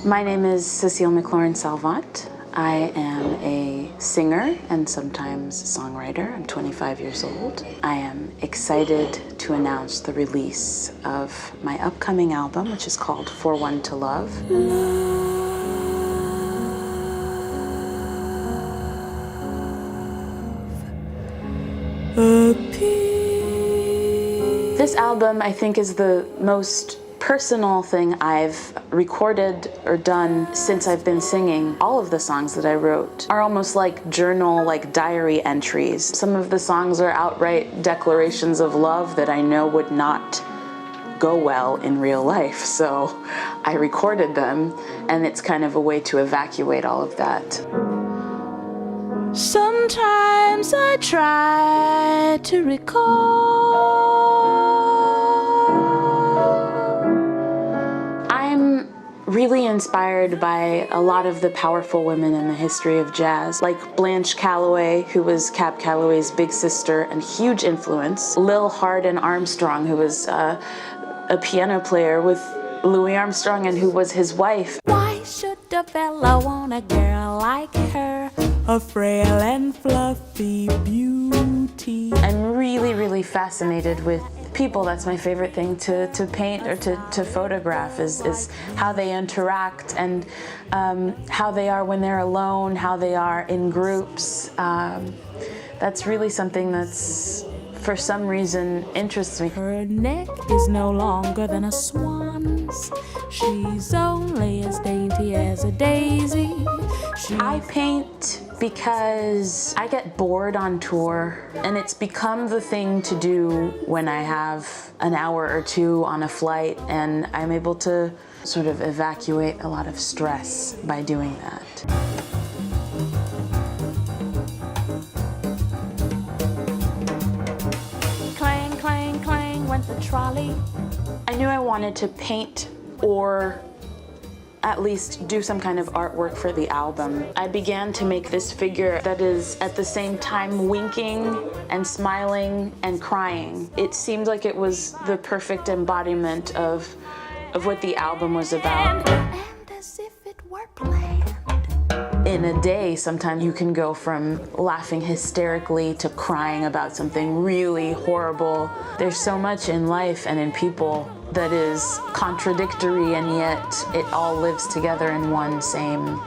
My name is Cecile McLorin Salvant. I am a singer and sometimes a songwriter. I'm 25 years old. I am excited to announce the release of my upcoming album, which is called For One to Love. This album, I think, is the most personal thing I've recorded or done since I've been singing. All of the songs that I wrote are almost like journal, like diary entries. Some of the songs are outright declarations of love that I know would not go well in real life, so I recorded them, and it's kind of a way to evacuate all of that. Sometimes I try to recall. I'm really inspired by a lot of the powerful women in the history of jazz, like Blanche Calloway, who was Cab Calloway's big sister and huge influence, Lil Hardin Armstrong, who was a piano player with Louis Armstrong and who was his wife. Why should a fella want a girl like her, a frail and fluffy beauty? I'm really fascinated with people. That's my favorite thing to paint or to photograph is how they interact and how they are when they're alone, how they are in groups. That's really something that's, for some reason, interests me. Her neck is no longer than a swan's. She's only as dainty as a daisy. I paint because I get bored on tour, and it's become the thing to do when I have an hour or two on a flight, and I'm able to sort of evacuate a lot of stress by doing that. Clang, clang, clang went the trolley. I knew I wanted to paint or at least do some kind of artwork for the album. I began to make this figure that is at the same time winking and smiling and crying. It seemed like it was the perfect embodiment of what the album was about. And as if it were planned. In a day, sometimes you can go from laughing hysterically to crying about something really horrible. There's so much in life and in people that is contradictory, and yet it all lives together in one same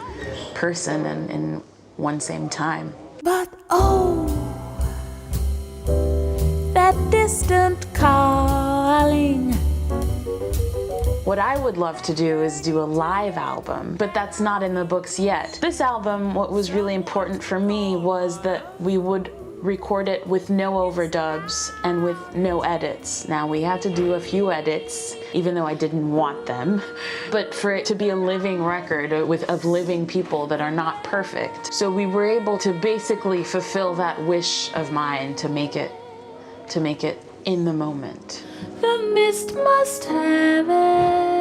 person and in one same time. But oh, that distant calling. What I would love to do is do a live album, but that's not in the books yet. This album, what was really important for me was that we would record it with no overdubs and with no edits. Now, we had to do a few edits, even though I didn't want them, but for it to be a living record of living people that are not perfect. So we were able to basically fulfill that wish of mine to make it in the moment. The mist must have it.